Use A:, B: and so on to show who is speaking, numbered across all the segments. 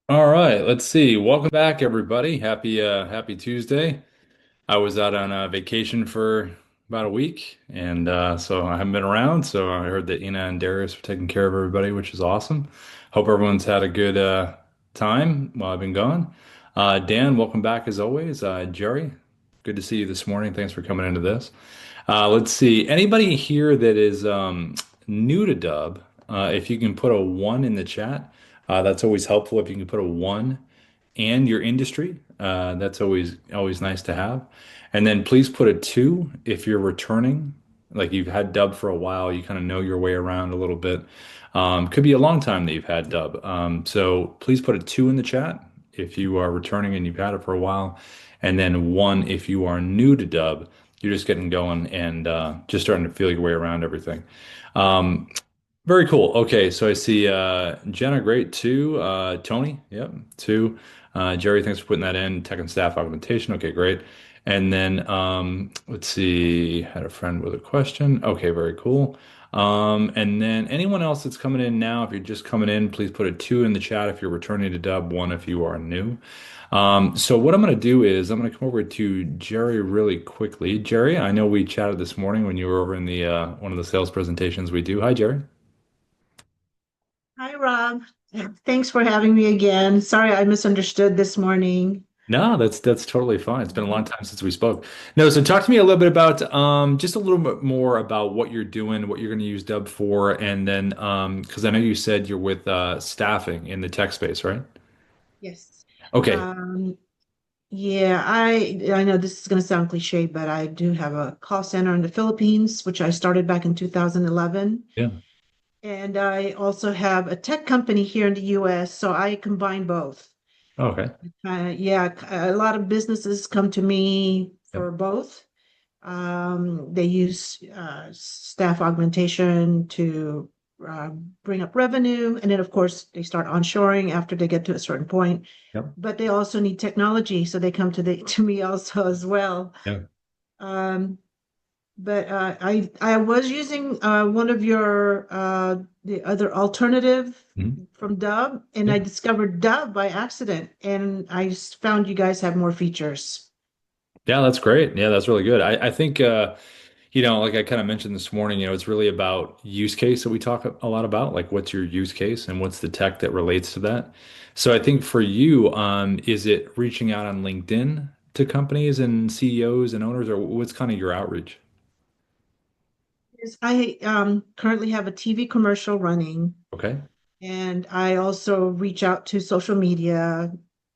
A: All right, let's see. Welcome back, everybody. Happy Tuesday. I was out on vacation for about a week, and so I haven't been around. So I heard that Ina and Darius were taking care of everybody, which is awesome. Hope everyone's had a good time while I've been gone. Dan, welcome back as always. Jerry, good to see you this morning. Thanks for coming into this. Let's see. Anybody here that is new to Dub, if you can put a one in the chat, that's always helpful. If you can put a one and your industry, that's always nice to have. And then please put a two if you're returning, like you've had Dub for a while, you kind of know your way around a little bit. Could be a long time that you've had Dub. So please put a two in the chat if you are returning and you've had it for a while, and then one if you are new to Dub. You're just getting going and just starting to feel your way around everything. Um, Very cool. Okay, so I see Jenna, great. Two. Tony, yep, two. Jerry, thanks for putting that in. Tech and staff augmentation. Okay, great. And then let's see, had a friend with a question. Okay, very cool. And then anyone else that's coming in now, if you're just coming in, please put a two in the chat if you're returning to Dub, one if you are new. So what I'm going to do is I'm going to come over to Jerry really quickly. Jerry, I know we chatted this morning when you were over in the one of the sales presentations we do. Hi, Jerry.
B: Hi, Rob. Thanks for having me again. Sorry, I misunderstood this morning.
A: No, that's totally fine. It's been a long time since we spoke. No, so talk to me a little bit about just a little bit more about what you're doing, what you're going to use Dub for, and then because I know you said you're with staffing in the tech space, right?
B: Yes.
A: Okay.
B: Um, yeah, I know this is going to sound cliche, but I do have a call center in the Philippines, which I started back in 2011.
A: Yeah.
B: And I also have a tech company here in the US, so I combine both.
A: Okay.
B: Yeah, a lot of businesses come to me
A: Yep.
B: for both. They use staff augmentation to uh, bring up revenue. And then, of course, they start onshoring after they get to a certain point.
A: Yep.
B: But they also need technology, so they come to me also as well.
A: Yeah.
B: Um, but I was using one of your the other alternative
A: Mhm.
B: from Dubb, and
A: Yeah.
B: I discovered Dubb by accident, and found you guys have more features.
A: Yeah, that's great. Yeah, that's really good. I think like I kind of mentioned this morning, it's really about use case that we talk a lot about, like what's your use case and what's the tech that relates to that. So I think for you, is it reaching out on LinkedIn to companies and CEOs and owners, or what's kind of your outreach?
B: Yes, I currently have a TV commercial running.
A: Okay.
B: And I also reach out to social media,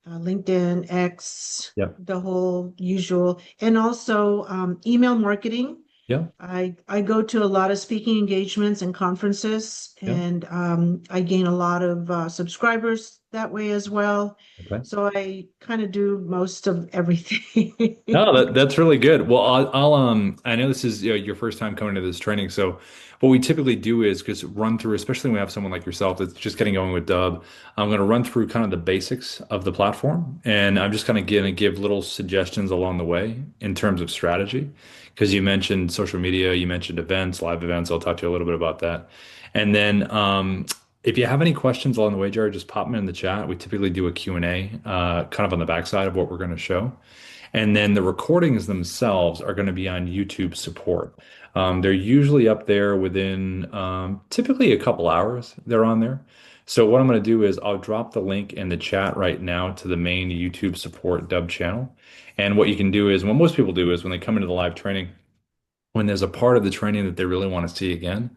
B: LinkedIn, X,
A: Yeah.
B: the whole usual, and also email marketing.
A: Yeah.
B: I go to a lot of speaking engagements and conferences,
A: Yeah.
B: and I gain a lot of subscribers that way as well.
A: Okay.
B: So I kind of do most of everything.
A: No, that's really good. Well, I know this is your first time coming to this training, so what we typically do is just run through, especially when we have someone like yourself that's just getting going with Dub. I'm going to run through kind of the basics of the platform, and I'm just kind of going to give little suggestions along the way in terms of strategy. Because you mentioned social media, you mentioned events, live events. I'll talk to you a little bit about that, and then if you have any questions along the way, Jared, just pop them in the chat. We typically do a Q&A, kind of on the backside of what we're going to show. And then the recordings themselves are going to be on YouTube support. They're usually up there within typically a couple hours. They're on there. So what I'm going to do is I'll drop the link in the chat right now to the main YouTube support Dub channel. And what you can do is what most people do is when they come into the live training, when there's a part of the training that they really want to see again,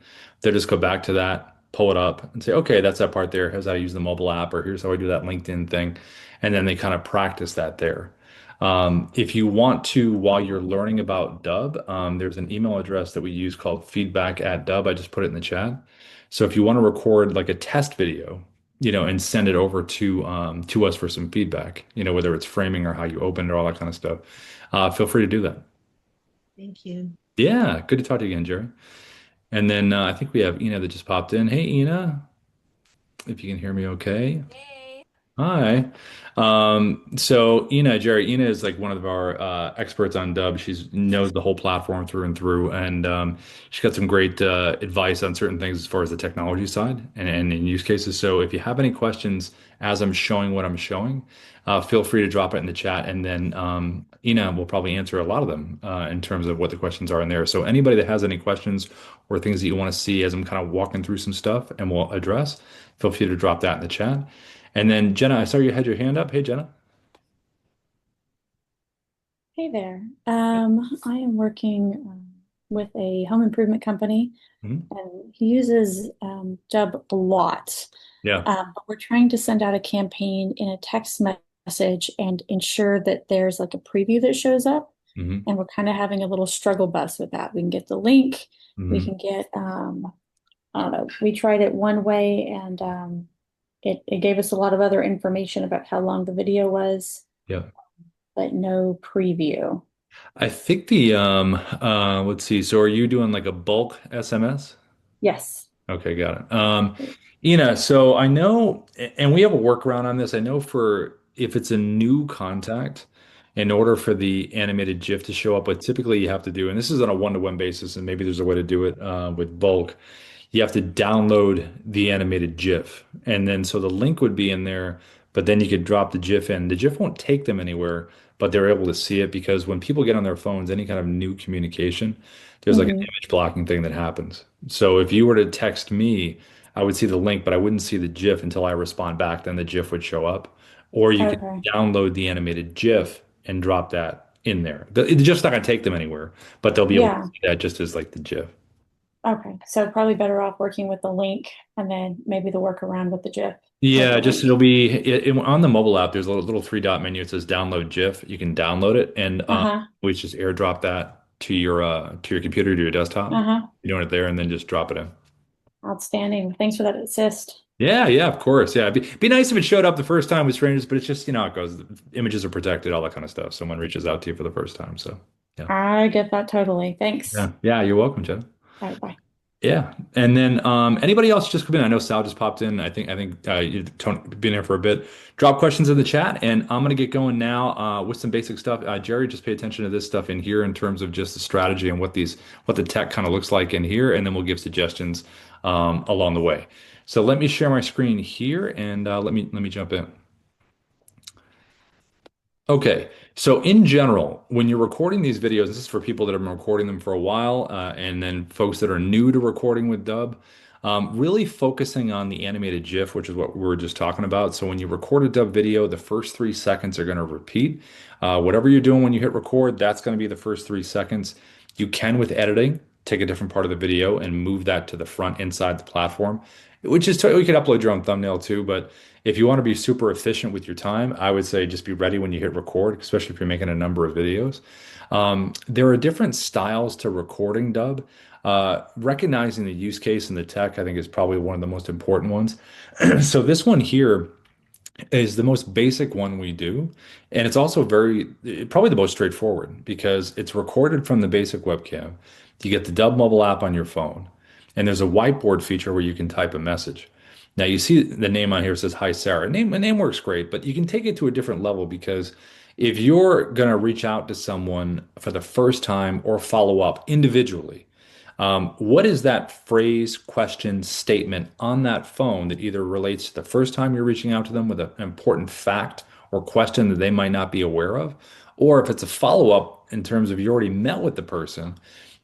A: they just go back to that, pull it up, and say, okay, that's that part there. Here's how I use the mobile app, or here's how I do that LinkedIn thing. And then they kind of practice that there. If you want to, while you're learning about Dub, there's an email address that we use called feedback@Dub. I just put it in the chat. So if you want to record like a test video, and send it over to us for some feedback, whether it's framing or how you opened or all that kind of stuff, feel free to do that.
B: Thank you.
A: Yeah, good to talk to you again, Jerry. And then I think we have Ina that just popped in. Hey, Ina, if you can hear me okay.
C: Hey.
A: Hi. So Ina is like one of our experts on Dubb. She knows the whole platform through and through, and she's got some great advice on certain things as far as the technology side and in use cases. So if you have any questions as I'm showing what I'm showing, feel free to drop it in the chat, and then Ina will probably answer a lot of them in terms of what the questions are in there. So anybody that has any questions or things that you want to see as I'm kind of walking through some stuff and we'll address, feel free to drop that in the chat. And then Jenna, I saw you had your hand up. Hey, Jenna.
C: Hey there. I am working with a home improvement company,
A: Mhm.
C: and he uses Dubb a lot.
A: Yeah.
C: But we're trying to send out a campaign in a text message and ensure that there's like a preview that shows up.
A: Hmm.
C: And we're kind of having a little struggle bus with that. We can get the link, we
A: Hmm.
C: can get, I don't know, we tried it one way and it gave us a lot of other information about how long the video was,
A: Yeah.
C: but no preview.
A: I think the let's see. So are you doing like a bulk SMS?
C: Yes.
A: Okay, got it. So I know, and we have a workaround on this. I know for if it's a new contact, in order for the animated GIF to show up, what typically you have to do, and this is on a one-to-one basis, and maybe there's a way to do it with bulk. You have to download the animated GIF. And then so the link would be in there, but then you could drop the GIF in. The GIF won't take them anywhere, but they're able to see it because when people get on their phones, any kind of new communication, there's like an
C: Hmm.
A: image blocking thing that happens. So if you were to text me, I would see the link, but I wouldn't see the GIF until I respond back. Then the GIF would show up. Or you could
C: Okay.
A: download the animated GIF and drop that in there. It's just not going to take them anywhere, but they'll be able to
C: Yeah.
A: see that just as like the GIF.
C: Okay. So probably better off working with the link and then maybe the workaround with the GIF with
A: Yeah,
C: the
A: just
C: link.
A: it'll be on the mobile app. There's a little three dot menu. It says download GIF. You can download it, and
C: Uh-huh.
A: we just airdrop that to your computer, to your desktop.
C: Uh-huh.
A: You're doing it there, and then just drop it in.
C: Outstanding. Thanks for that assist.
A: Yeah, yeah, of course. Yeah, be nice if it showed up the first time with strangers, but it's just how it goes. Images are protected, all that kind of stuff. Someone reaches out to you for the first time, so yeah,
C: I get that totally. Thanks.
A: yeah, yeah. You're welcome, Jen.
C: All right, bye.
A: Yeah, and then anybody else just come in? I know Sal just popped in. I think you've been here for a bit. Drop questions in the chat, and I'm gonna get going now with some basic stuff. Jerry, just pay attention to this stuff in here in terms of just the strategy and what the tech kind of looks like in here, and then we'll give suggestions along the way. So let me share my screen here, and let me jump in. Okay, so in general, when you're recording these videos, this is for people that have been recording them for a while, and then folks that are new to recording with Dubb, really focusing on the animated GIF, which is what we were just talking about. So when you record a Dubb video, the first 3 seconds are going to repeat. Whatever you're doing when you hit record, that's going to be the first 3 seconds. You can, with editing, take a different part of the video and move that to the front inside the platform, which is totally, you could upload your own thumbnail too, but if you want to be super efficient with your time, I would say just be ready when you hit record, especially if you're making a number of videos. There are different styles to recording Dubb. Recognizing the use case and the tech, I think, is probably one of the most important ones. So this one here is the most basic one we do. And it's also probably the most straightforward because it's recorded from the basic webcam. You get the Dubb mobile app on your phone, and there's a whiteboard feature where you can type a message. Now you see the name on here says "Hi Sarah." A name works great, but you can take it to a different level because if you're gonna reach out to someone for the first time or follow up individually, what is that phrase, question, statement on that phone that either relates to the first time you're reaching out to them with an important fact or question that they might not be aware of? Or if it's a follow-up in terms of you already met with the person,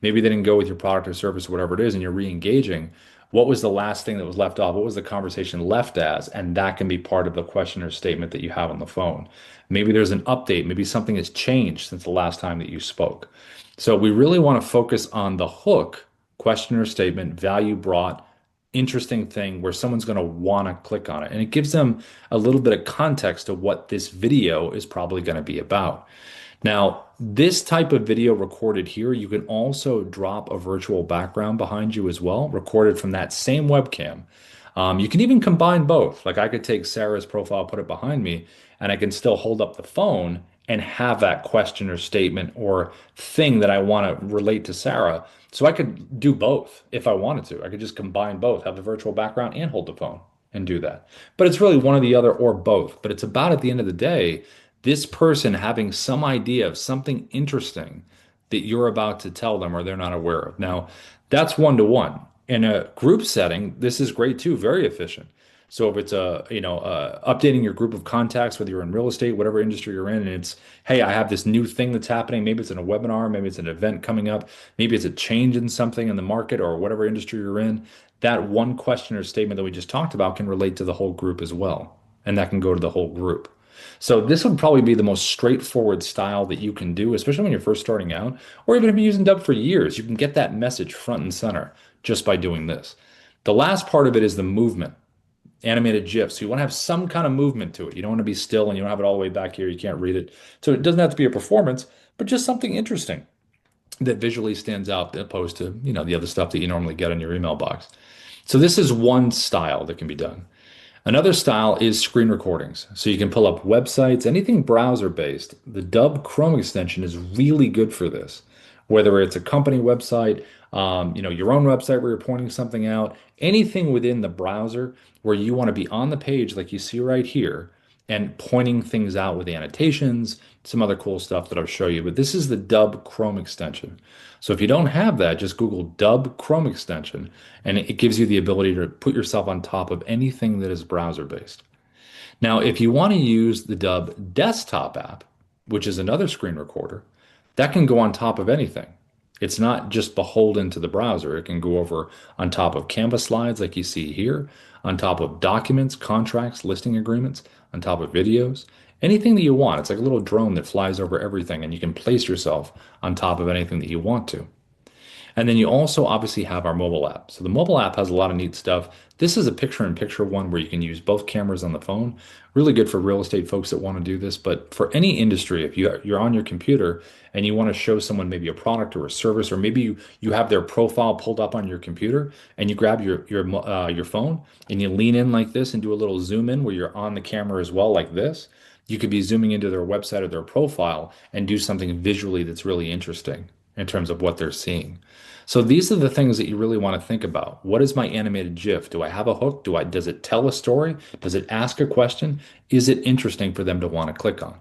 A: maybe they didn't go with your product or service or whatever it is, and you're re-engaging. What was the last thing that was left off? What was the conversation left as? And that can be part of the question or statement that you have on the phone. Maybe there's an update. Maybe something has changed since the last time that you spoke. So we really want to focus on the hook, question or statement, value brought, interesting thing where someone's going to want to click on it. And it gives them a little bit of context to what this video is probably going to be about. Now, this type of video recorded here, you can also drop a virtual background behind you as well, recorded from that same webcam. You can even combine both. Like I could take Sarah's profile, put it behind me, and I can still hold up the phone and have that question or statement or thing that I want to relate to Sarah. So I could do both if I wanted to. I could just combine both, have the virtual background and hold the phone. and do that. But it's really one or the other or both. But it's about at the end of the day, this person having some idea of something interesting that you're about to tell them or they're not aware of. Now, that's one to one. In a group setting, this is great too, very efficient. So if it's updating your group of contacts, whether you're in real estate, whatever industry you're in, and it's, hey, I have this new thing that's happening. Maybe it's in a webinar, maybe it's an event coming up, maybe it's a change in something in the market or whatever industry you're in. That one question or statement that we just talked about can relate to the whole group as well. And that can go to the whole group. So this would probably be the most straightforward style that you can do, especially when you're first starting out, or even if you're using Dubb for years, you can get that message front and center just by doing this. The last part of it is the movement, animated GIFs. So you want to have some kind of movement to it. You don't want to be still and you don't have it all the way back here. You can't read it. So it doesn't have to be a performance, but just something interesting that visually stands out as opposed to, the other stuff that you normally get in your email box. So this is one style that can be done. Another style is screen recordings. So you can pull up websites, anything browser based. The Dubb Chrome extension is really good for this. Whether it's a company website, your own website where you're pointing something out, anything within the browser where you want to be on the page like you see right here and pointing things out with annotations, some other cool stuff that I'll show you. But this is the Dubb Chrome extension. So if you don't have that, just Google Dubb Chrome extension, and it gives you the ability to put yourself on top of anything that is browser based. Now, if you want to use the Dubb desktop app, which is another screen recorder, that can go on top of anything. It's not just beholden to the browser. It can go over on top of Canvas slides like you see here, on top of documents, contracts, listing agreements, on top of videos, anything that you want. It's like a little drone that flies over everything, and you can place yourself on top of anything that you want to. And then you also obviously have our mobile app. So the mobile app has a lot of neat stuff. This is a picture-in-picture one where you can use both cameras on the phone. Really good for real estate folks that want to do this. But for any industry, if you're on your computer and you want to show someone maybe a product or a service, or maybe you have their profile pulled up on your computer and you grab your phone and you lean in like this and do a little zoom in where you're on the camera as well, like this. You could be zooming into their website or their profile and do something visually that's really interesting in terms of what they're seeing. So these are the things that you really want to think about. What is my animated GIF? Do I have a hook? Does it tell a story? Does it ask a question? Is it interesting for them to want to click on?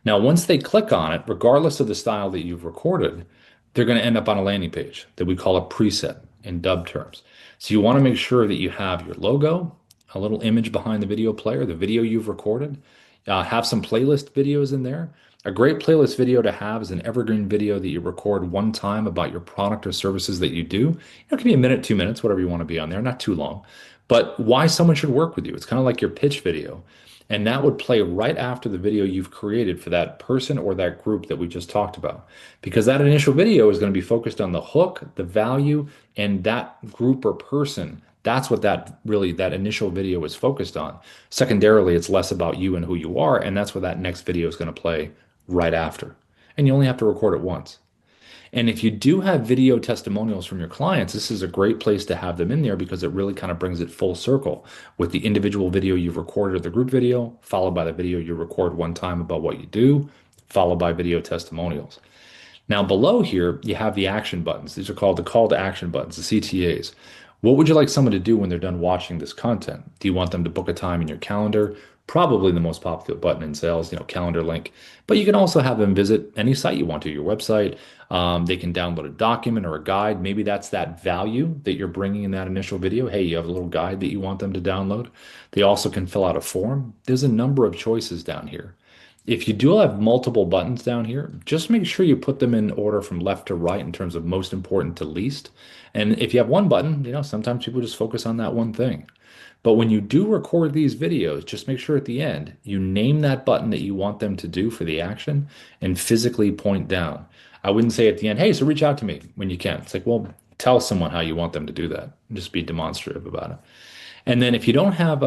A: Now, once they click on it, regardless of the style that you've recorded, they're going to end up on a landing page that we call a preset in Dubb terms. So you want to make sure that you have your logo, a little image behind the video player, the video you've recorded, have some playlist videos in there. A great playlist video to have is an evergreen video that you record one time about your product or services that you do. It can be a minute, 2 minutes, whatever you want to be on there, not too long. But why someone should work with you. It's kind of like your pitch video. And that would play right after the video you've created for that person or that group that we just talked about. Because that initial video is going to be focused on the hook, the value, and that group or person. That's what that initial video is focused on. Secondarily, it's less about you and who you are, and that's what that next video is going to play right after. And you only have to record it once. And if you do have video testimonials from your clients, this is a great place to have them in there because it really kind of brings it full circle with the individual video you've recorded or the group video, followed by the video you record one time about what you do, followed by video testimonials. Now below here, you have the action buttons. These are called the call to action buttons, the CTAs. What would you like someone to do when they're done watching this content? Do you want them to book a time in your calendar? Probably the most popular button in sales, calendar link. But you can also have them visit any site you want to, your website. They can download a document or a guide. Maybe that's that value that you're bringing in that initial video. Hey, you have a little guide that you want them to download. They also can fill out a form. There's a number of choices down here. If you do have multiple buttons down here, just make sure you put them in order from left to right in terms of most important to least. And if you have one button, sometimes people just focus on that one thing. But when you do record these videos, just make sure at the end you name that button that you want them to do for the action and physically point down. I wouldn't say at the end, hey, so reach out to me when you can. It's like, well, tell someone how you want them to do that. Just be demonstrative about it. And then if you don't have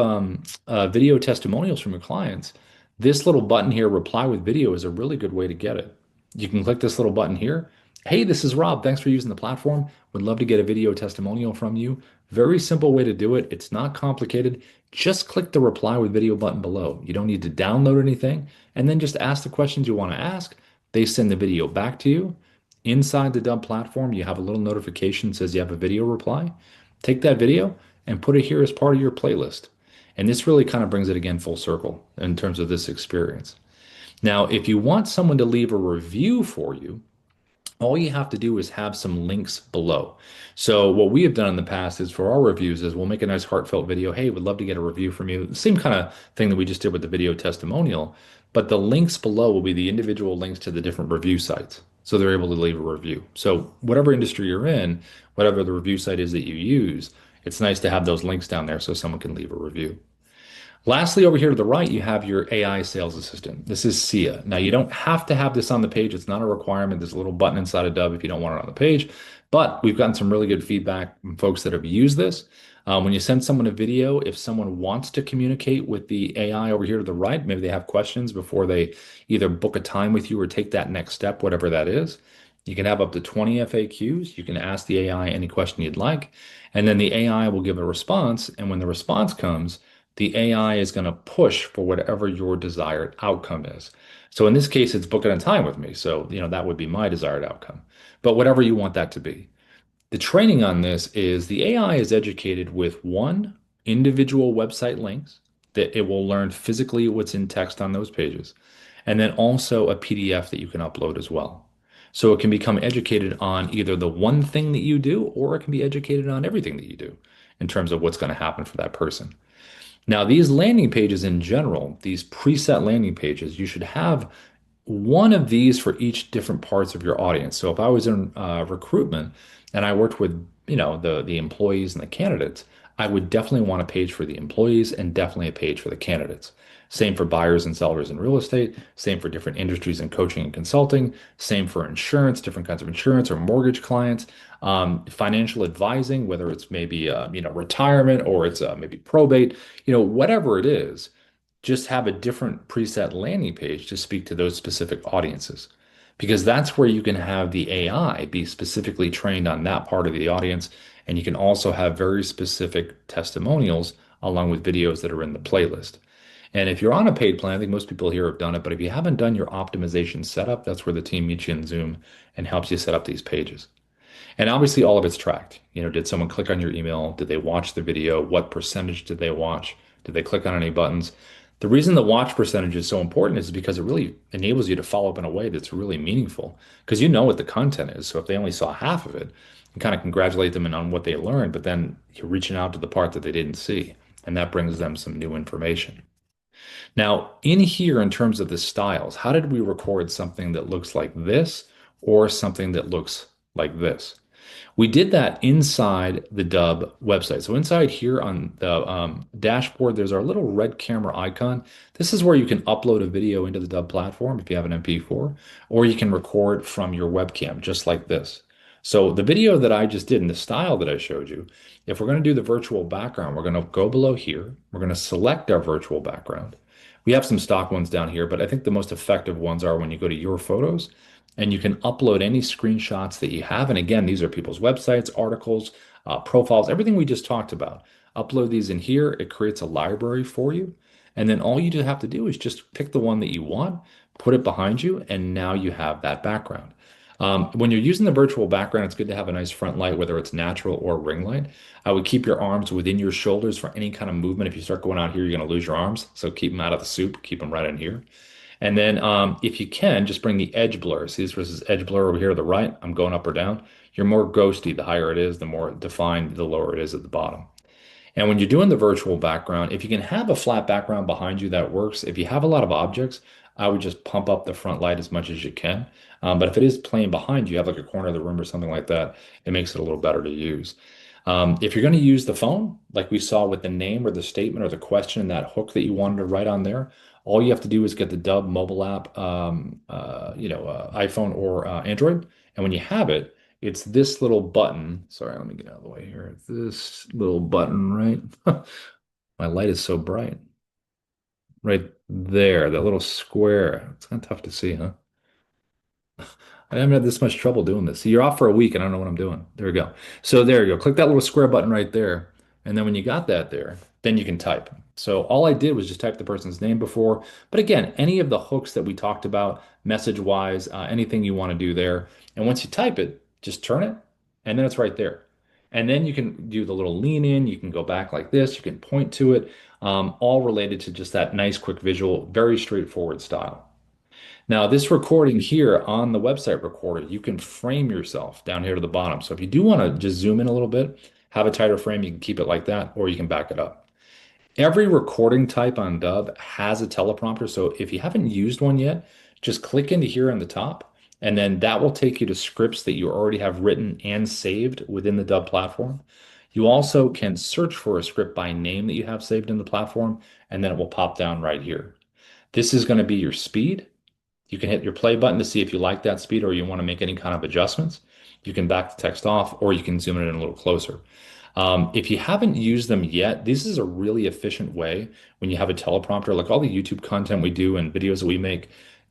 A: video testimonials from your clients, this little button here, reply with video, is a really good way to get it. You can click this little button here. Hey, this is Rob. Thanks for using the platform. Would love to get a video testimonial from you. Very simple way to do it. It's not complicated. Just click the reply with video button below. You don't need to download anything. And then just ask the questions you want to ask. They send the video back to you. Inside the Dubb platform, you have a little notification that says you have a video reply. Take that video and put it here as part of your playlist. And this really kind of brings it again full circle in terms of this experience. Now, if you want someone to leave a review for you, all you have to do is have some links below. So what we have done in the past is for our reviews is we'll make a nice heartfelt video. Hey, would love to get a review from you. Same kind of thing that we just did with the video testimonial, but the links below will be the individual links to the different review sites. So they're able to leave a review. So whatever industry you're in, whatever the review site is that you use, it's nice to have those links down there so someone can leave a review. Lastly, over here to the right, you have your AI sales assistant. This is Sia. Now, you don't have to have this on the page. It's not a requirement. There's a little button inside of Dubb if you don't want it on the page. But we've gotten some really good feedback from folks that have used this. When you send someone a video, if someone wants to communicate with the AI over here to the right, maybe they have questions before they either book a time with you or take that next step, whatever that is. You can have up to 20 FAQs. You can ask the AI any question you'd like, and then the AI will give a response. And when the response comes, the AI is going to push for whatever your desired outcome is. So in this case, it's booking a time with me. So, that would be my desired outcome. But whatever you want that to be. The training on this is the AI is educated with one, individual website links that it will learn physically what's in text on those pages, and then also a PDF that you can upload as well. So it can become educated on either the one thing that you do, or it can be educated on everything that you do in terms of what's going to happen for that person. Now, these landing pages in general, these preset landing pages, you should have one of these for each different parts of your audience. So if I was in recruitment and I worked with, the employees and the candidates, I would definitely want a page for the employees and definitely a page for the candidates. Same for buyers and sellers in real estate, same for different industries in coaching and consulting, same for insurance, different kinds of insurance or mortgage clients, financial advising, whether it's maybe retirement or it's maybe probate, whatever it is, just have a different preset landing page to speak to those specific audiences. Because that's where you can have the AI be specifically trained on that part of the audience. And you can also have very specific testimonials along with videos that are in the playlist. And if you're on a paid plan, I think most people here have done it, but if you haven't done your optimization setup, that's where the team meets you in Zoom and helps you set up these pages. And obviously, all of it's tracked. Did someone click on your email? Did they watch the video? What percentage did they watch? Did they click on any buttons? The reason the watch percentage is so important is because it really enables you to follow up in a way that's really meaningful because you know what the content is. So if they only saw half of it, you kind of congratulate them on what they learned, but then you're reaching out to the part that they didn't see, and that brings them some new information. Now, in here, in terms of the styles, how did we record something that looks like this or something that looks like this? We did that inside the Dubb website. So inside here on the dashboard, there's our little red camera icon. This is where you can upload a video into the Dubb platform if you have an MP4, or you can record from your webcam, just like this. So the video that I just did in the style that I showed you, if we're going to do the virtual background, we're going to go below here. We're going to select our virtual background. We have some stock ones down here, but I think the most effective ones are when you go to your photos and you can upload any screenshots that you have. And again, these are people's websites, articles, profiles, everything we just talked about. Upload these in here. It creates a library for you. And then all you just have to do is just pick the one that you want, put it behind you, and now you have that background. When you're using the virtual background, it's good to have a nice front light, whether it's natural or ring light. I would keep your arms within your shoulders for any kind of movement. If you start going out here, you're going to lose your arms. So keep them out of the soup, keep them right in here. And then if you can, just bring the edge blur. See this versus edge blur over here to the right? I'm going up or down. You're more ghosty. The higher it is, the more defined, the lower it is at the bottom. And when you're doing the virtual background, if you can have a flat background behind you, that works. If you have a lot of objects, I would just pump up the front light as much as you can. But if it is playing behind you, have like a corner of the room or something like that, it makes it a little better to use. If you're going to use the phone, like we saw with the name or the statement or the question, that hook that you wanted to write on there, all you have to do is get the Dubb mobile app, iPhone or Android. And when you have it, it's this little button. Sorry, let me get out of the way here. It's this little button, right? My light is so bright. Right there, that little square. It's kind of tough to see, huh? I haven't had this much trouble doing this. See, you're off for a week and I don't know what I'm doing. There we go. So there you go. Click that little square button right there. And then when you got that there, then you can type. So all I did was just type the person's name before. But again, any of the hooks that we talked about, message-wise, anything you want to do there. And once you type it, just turn it, and then it's right there. And then you can do the little lean in, you can go back like this, you can point to it, all related to just that nice quick visual, very straightforward style. Now, this recording here on the website recorder, you can frame yourself down here to the bottom. So if you do want to just zoom in a little bit, have a tighter frame, you can keep it like that, or you can back it up. Every recording type on Dubb has a teleprompter. So if you haven't used one yet, just click into here on the top, and then that will take you to scripts that you already have written and saved within the Dubb platform. You also can search for a script by name that you have saved in the platform, and then it will pop down right here. This is going to be your speed. You can hit your play button to see if you like that speed or you want to make any kind of adjustments. You can back the text off or you can zoom it in a little closer. If you haven't used them yet, this is a really efficient way when you have a teleprompter, like all the YouTube content we do and videos that we make.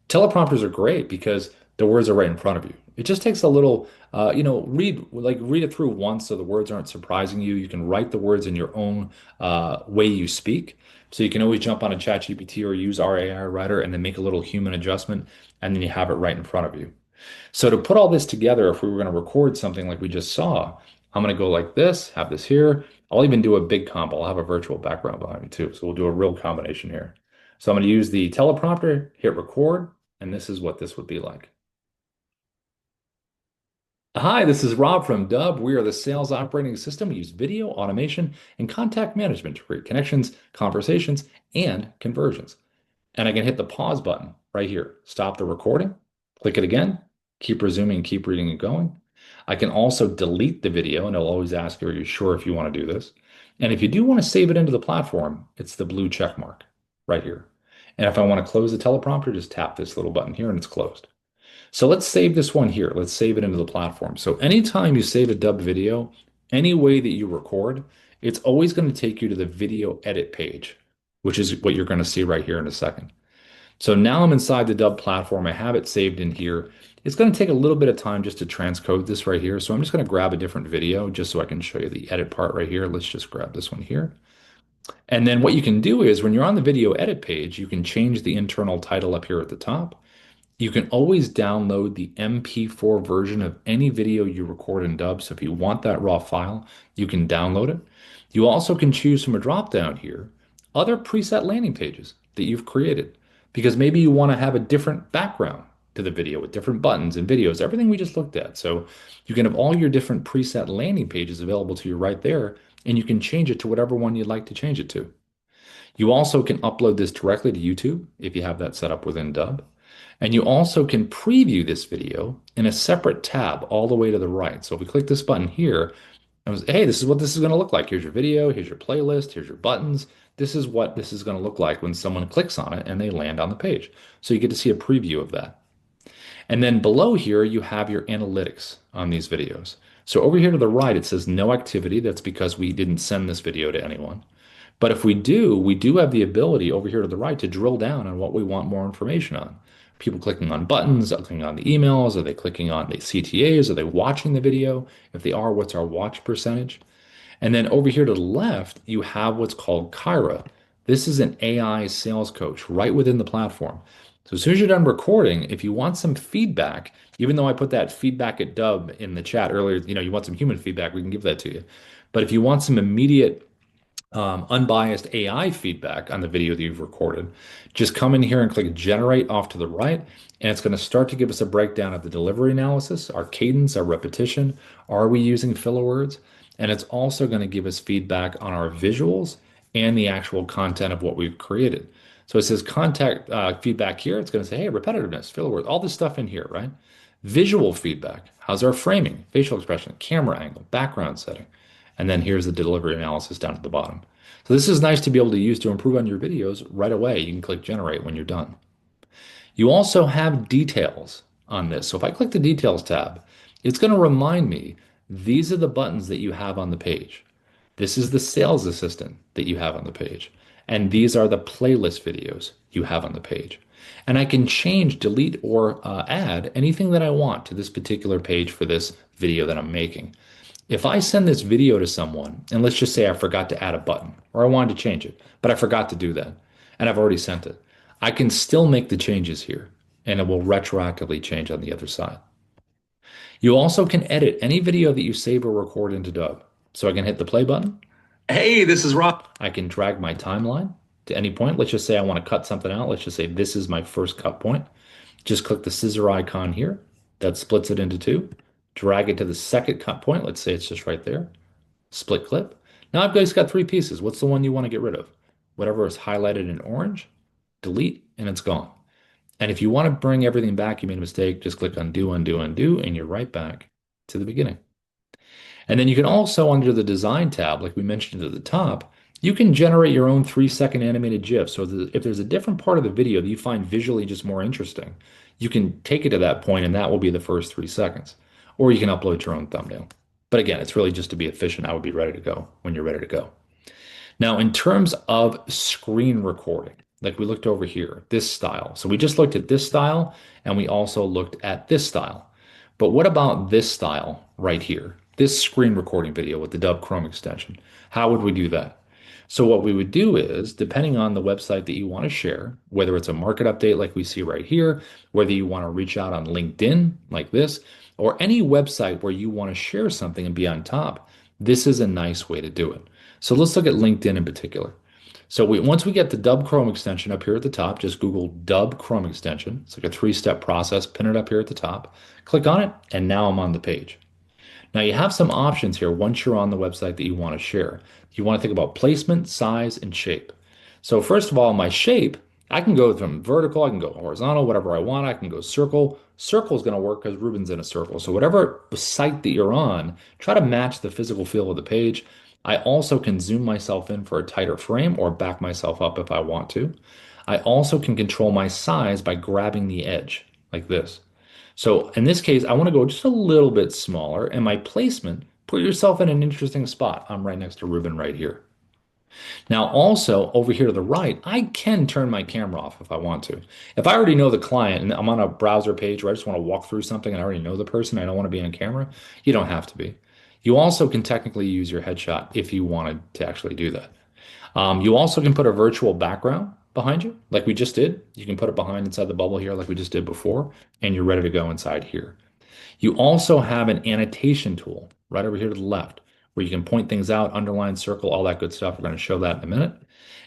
A: Teleprompters are great because the words are right in front of you. It just takes a little, read it through once so the words aren't surprising you. You can write the words in your own way you speak. So you can always jump on a ChatGPT or use our AI writer and then make a little human adjustment, and then you have it right in front of you. So to put all this together, if we were going to record something like we just saw, I'm going to go like this, have this here. I'll even do a big combo. I'll have a virtual background behind me too. So we'll do a real combination here. So I'm going to use the teleprompter, hit record, and this is what this would be like. Hi, this is Rob from Dubb. We are the sales operating system. We use video, automation, and contact management to create connections, conversations, and conversions. And I can hit the pause button right here. Stop the recording, click it again, keep resuming, keep reading and going. I can also delete the video, and it'll always ask you, are you sure if you want to do this? And if you do want to save it into the platform, it's the blue check mark right here. And if I want to close the teleprompter, just tap this little button here and it's closed. So let's save this one here. Let's save it into the platform. So anytime you save a Dubb video, any way that you record, it's always going to take you to the video edit page, which is what you're going to see right here in a second. So now I'm inside the Dubb platform. I have it saved in here. It's going to take a little bit of time just to transcode this right here. So I'm just going to grab a different video just so I can show you the edit part right here. Let's just grab this one here. And then what you can do is when you're on the video edit page, you can change the internal title up here at the top. You can always download the MP4 version of any video you record in Dubb. So if you want that raw file, you can download it. You also can choose from a drop down here other preset landing pages that you've created because maybe you want to have a different background to the video with different buttons and videos, everything we just looked at. So you can have all your different preset landing pages available to you right there, and you can change it to whatever one you'd like to change it to. You also can upload this directly to YouTube if you have that set up within Dubb. And you also can preview this video in a separate tab all the way to the right. So if we click this button here, hey, this is what this is going to look like. Here's your video, here's your playlist, here's your buttons. This is what this is going to look like when someone clicks on it and they land on the page. So you get to see a preview of that. And then below here, you have your analytics on these videos. So over here to the right, it says no activity. That's because we didn't send this video to anyone. But if we do have the ability over here to the right to drill down on what we want more information on. People clicking on buttons, clicking on the emails, are they clicking on the CTAs, are they watching the video? If they are, what's our watch percentage? And then over here to the left, you have what's called Kyra. This is an AI sales coach right within the platform. So as soon as you're done recording, if you want some feedback, even though I put that feedback at Dubb in the chat earlier, you want some human feedback, we can give that to you. But if you want some immediate unbiased AI feedback on the video that you've recorded, just come in here and click generate off to the right, and it's going to start to give us a breakdown of the delivery analysis, our cadence, our repetition. Are we using filler words? And it's also going to give us feedback on our visuals and the actual content of what we've created. So it says contact feedback here. It's going to say, hey, repetitiveness, filler words, all this stuff in here, right? Visual feedback. How's our framing, facial expression, camera angle, background setting? And then here's the delivery analysis down at the bottom. So this is nice to be able to use to improve on your videos right away. You can click generate when you're done. You also have details on this. So if I click the details tab, it's going to remind me these are the buttons that you have on the page. This is the sales assistant that you have on the page. And these are the playlist videos you have on the page. And I can change, delete, or add anything that I want to this particular page for this video that I'm making. If I send this video to someone, and let's just say I forgot to add a button, or I wanted to change it, but I forgot to do that, and I've already sent it, I can still make the changes here, and it will retroactively change on the other side. You also can edit any video that you save or record into Dubb. So I can hit the play button. Hey, this is Rob. I can drag my timeline to any point. Let's just say I want to cut something out. Let's just say this is my first cut point. Just click the scissor icon here. That splits it into two. Drag it to the second cut point. Let's say it's just right there. Split clip. Now I've just got three pieces. What's the one you want to get rid of? Whatever is highlighted in orange, delete, and it's gone. And if you want to bring everything back, you made a mistake, just click undo, undo, undo, and you're right back to the beginning. And then you can also, under the design tab, like we mentioned at the top, you can generate your own 3-second animated GIF. So if there's a different part of the video that you find visually just more interesting, you can take it to that point and that will be the first 3 seconds. Or you can upload your own thumbnail. But again, it's really just to be efficient. I would be ready to go when you're ready to go. Now, in terms of screen recording, like we looked over here, this style. So we just looked at this style and we also looked at this style. But what about this style right here? This screen recording video with the Dubb Chrome extension. How would we do that? So what we would do is, depending on the website that you want to share, whether it's a market update like we see right here, whether you want to reach out on LinkedIn like this, or any website where you want to share something and be on top, this is a nice way to do it. So let's look at LinkedIn in particular. So once we get the Dubb Chrome extension up here at the top, just Google Dubb Chrome extension. It's like a three-step process. Pin it up here at the top. Click on it, and now I'm on the page. Now you have some options here once you're on the website that you want to share. You want to think about placement, size, and shape. So first of all, my shape, I can go from vertical, I can go horizontal, whatever I want. I can go circle. Circle is going to work because Ruben's in a circle. So whatever site that you're on, try to match the physical feel of the page. I also can zoom myself in for a tighter frame or back myself up if I want to. I also can control my size by grabbing the edge like this. So in this case, I want to go just a little bit smaller, and my placement, put yourself in an interesting spot. I'm right next to Ruben right here. Now, also over here to the right, I can turn my camera off if I want to. If I already know the client and I'm on a browser page where I just want to walk through something and I already know the person, I don't want to be on camera, you don't have to be. You also can technically use your headshot if you wanted to actually do that. You also can put a virtual background behind you, like we just did. You can put it behind inside the bubble here, like we just did before, and you're ready to go inside here. You also have an annotation tool right over here to the left where you can point things out, underline, circle, all that good stuff. We're going to show that in a minute.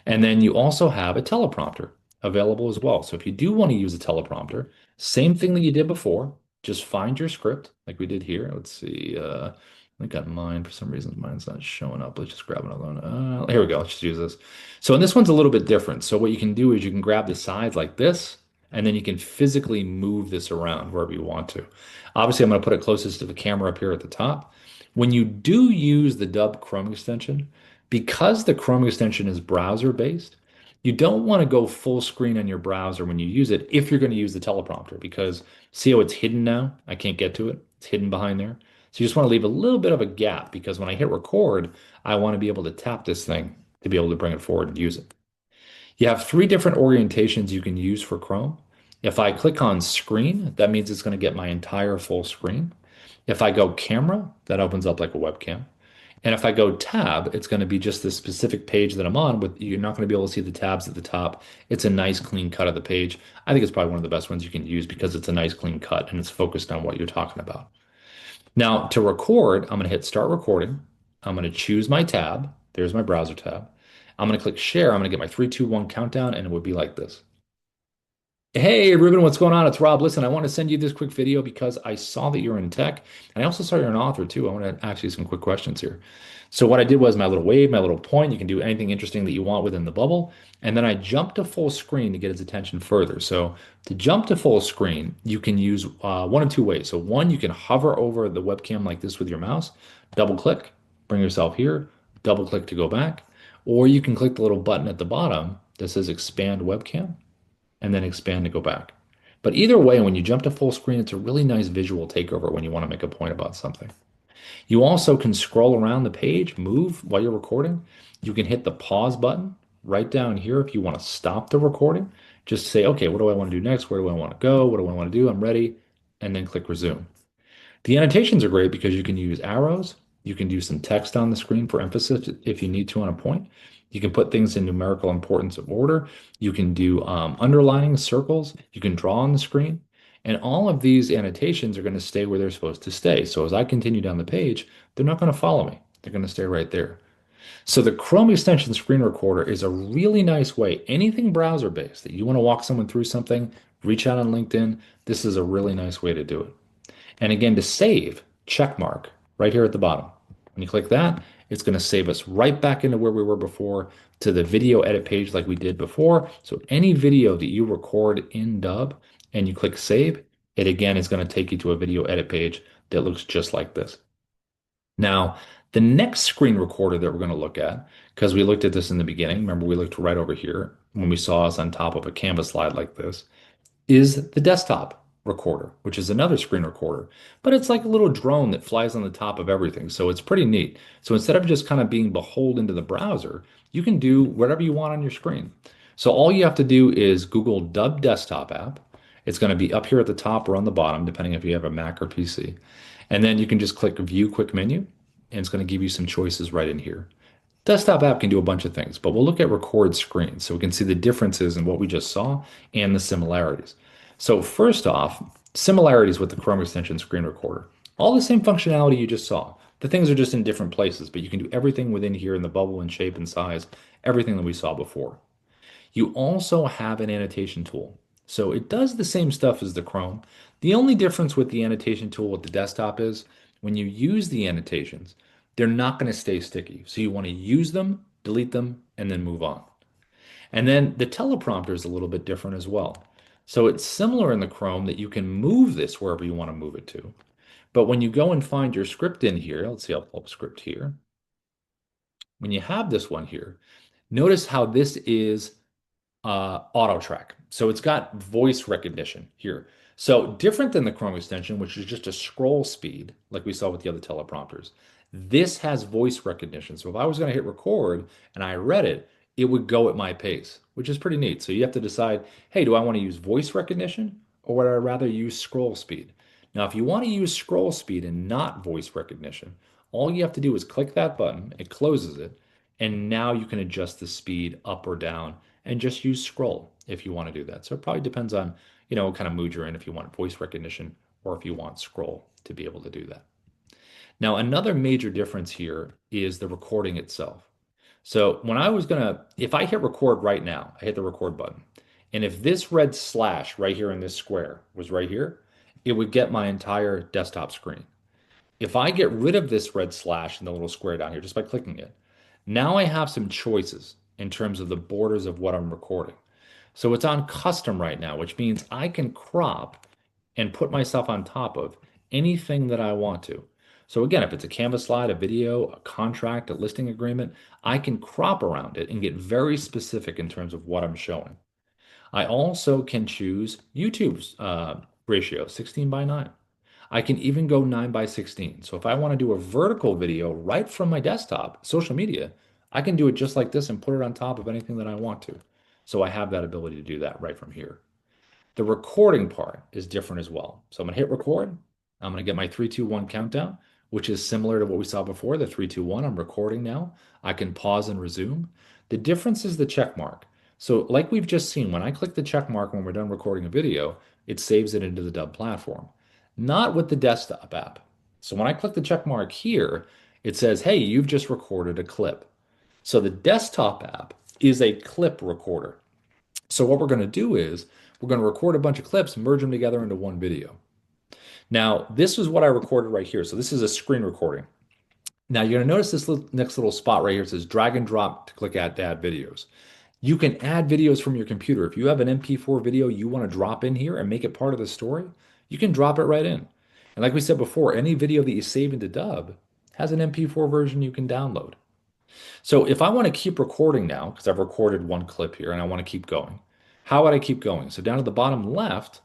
A: And then you also have a teleprompter available as well. So if you do want to use a teleprompter, same thing that you did before, just find your script like we did here. Let's see. I got mine for some reason. Mine's not showing up. Let's just grab another one. Here we go. Let's just use this. So, and this one's a little bit different. So what you can do is you can grab the sides like this, and then you can physically move this around wherever you want to. Obviously, I'm going to put it closest to the camera up here at the top. When you do use the Dubb Chrome extension, because the Chrome extension is browser based, you don't want to go full screen on your browser when you use it if you're going to use the teleprompter because see how it's hidden now? I can't get to it. It's hidden behind there. So you just want to leave a little bit of a gap because when I hit record, I want to be able to tap this thing to be able to bring it forward and use it. You have three different orientations you can use for Chrome. If I click on screen, that means it's going to get my entire full screen. If I go camera, that opens up like a webcam. And if I go tab, it's going to be just the specific page that I'm on with you're not going to be able to see the tabs at the top. It's a nice clean cut of the page. I think it's probably one of the best ones you can use because it's a nice clean cut and it's focused on what you're talking about. Now to record, I'm going to hit start recording. I'm going to choose my tab. There's my browser tab. I'm going to click share. I'm going to get my 3, 2, 1 countdown and it would be like this. Hey, Ruben, what's going on? It's Rob. Listen, I want to send you this quick video because I saw that you're in tech, and I also saw you're an author too. I want to ask you some quick questions here. So what I did was my little wave, my little point. You can do anything interesting that you want within the bubble, and then I jumped to full screen to get his attention further. So to jump to full screen, you can use one of two ways. So one, you can hover over the webcam like this with your mouse, double click, bring yourself here, double click to go back, or you can click the little button at the bottom that says expand webcam and then expand to go back. But either way, when you jump to full screen, it's a really nice visual takeover when you want to make a point about something. You also can scroll around the page, move while you're recording. You can hit the pause button right down here if you want to stop the recording. Just say, okay, what do I want to do next? Where do I want to go? What do I want to do? I'm ready. And then click resume. The annotations are great because you can use arrows. You can do some text on the screen for emphasis if you need to on a point. You can put things in numerical importance of order. You can do underlining circles. You can draw on the screen. And all of these annotations are going to stay where they're supposed to stay. So as I continue down the page, they're not going to follow me. They're going to stay right there. So the Chrome extension screen recorder is a really nice way. Anything browser based that you want to walk someone through something, reach out on LinkedIn, this is a really nice way to do it. And again, to save, check mark right here at the bottom. When you click that, it's going to save us right back into where we were before to the video edit page like we did before. So any video that you record in Dubb and you click save, it again is going to take you to a video edit page that looks just like this. Now, the next screen recorder that we're going to look at, because we looked at this in the beginning, remember we looked right over here when we saw us on top of a canvas slide like this, is the desktop recorder, which is another screen recorder. But it's like a little drone that flies on the top of everything. So it's pretty neat. So instead of just kind of being beholden to the browser, you can do whatever you want on your screen. So all you have to do is Google Dubb desktop app. It's going to be up here at the top or on the bottom, depending if you have a Mac or PC. And then you can just click View Quick Menu, and it's going to give you some choices right in here. Desktop app can do a bunch of things, but we'll look at record screen so we can see the differences in what we just saw and the similarities. So first off, similarities with the Chrome extension screen recorder. All the same functionality you just saw. The things are just in different places, but you can do everything within here in the bubble and shape and size, everything that we saw before. You also have an annotation tool. So it does the same stuff as the Chrome. The only difference with the annotation tool with the desktop is when you use the annotations, they're not going to stay sticky. So you want to use them, delete them, and then move on. And then the teleprompter is a little bit different as well. So it's similar in the Chrome that you can move this wherever you want to move it to. But when you go and find your script in here, let's see, I'll pull up script here. When you have this one here, notice how this is auto track. So it's got voice recognition here. So different than the Chrome extension, which is just a scroll speed, like we saw with the other teleprompters. This has voice recognition. So if I was going to hit record and I read it, it would go at my pace, which is pretty neat. So you have to decide, hey, do I want to use voice recognition or would I rather use scroll speed? Now, if you want to use scroll speed and not voice recognition, all you have to do is click that button, it closes it, and now you can adjust the speed up or down and just use scroll if you want to do that. So it probably depends on, what kind of mood you're in, if you want voice recognition or if you want scroll to be able to do that. Now, another major difference here is the recording itself. So if I hit record right now, I hit the record button. And if this red slash right here in this square was right here, it would get my entire desktop screen. If I get rid of this red slash in the little square down here just by clicking it, now I have some choices in terms of the borders of what I'm recording. So it's on custom right now, which means I can crop and put myself on top of anything that I want to. So again, if it's a Canvas slide, a video, a contract, a listing agreement, I can crop around it and get very specific in terms of what I'm showing. I also can choose YouTube's ratio, 16 by 9. I can even go 9 by 16. So if I want to do a vertical video right from my desktop, social media, I can do it just like this and put it on top of anything that I want to. So I have that ability to do that right from here. The recording part is different as well. So I'm going to hit record. I'm going to get my 3, 2, 1 countdown, which is similar to what we saw before, the 3, 2, 1. I'm recording now. I can pause and resume. The difference is the check mark. So like we've just seen, when I click the check mark when we're done recording a video, it saves it into the Dubb platform. Not with the desktop app. So when I click the check mark here, it says, hey, you've just recorded a clip. So the desktop app is a clip recorder. So what we're going to do is we're going to record a bunch of clips, merge them together into one video. Now, this is what I recorded right here. So this is a screen recording. Now you're going to notice this next little spot right here. It says drag and drop to click to add videos. You can add videos from your computer. If you have an MP4 video you want to drop in here and make it part of the story, you can drop it right in. And like we said before, any video that you save into Dubb has an MP4 version you can download. So if I want to keep recording now, because I've recorded one clip here and I want to keep going, how would I keep going? So down at the bottom left,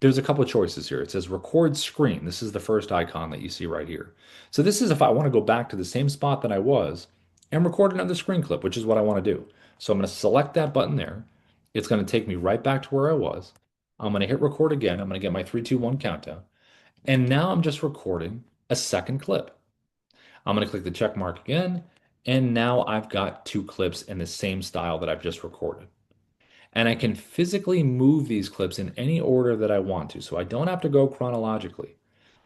A: there's a couple of choices here. It says record screen. This is the first icon that you see right here. So this is if I want to go back to the same spot that I was and record another screen clip, which is what I want to do. So I'm going to select that button there. It's going to take me right back to where I was. I'm going to hit record again. I'm going to get my 3, 2, 1 countdown. And now I'm just recording a second clip. I'm going to click the check mark again. And now I've got 2 clips in the same style that I've just recorded. And I can physically move these clips in any order that I want to, so I don't have to go chronologically.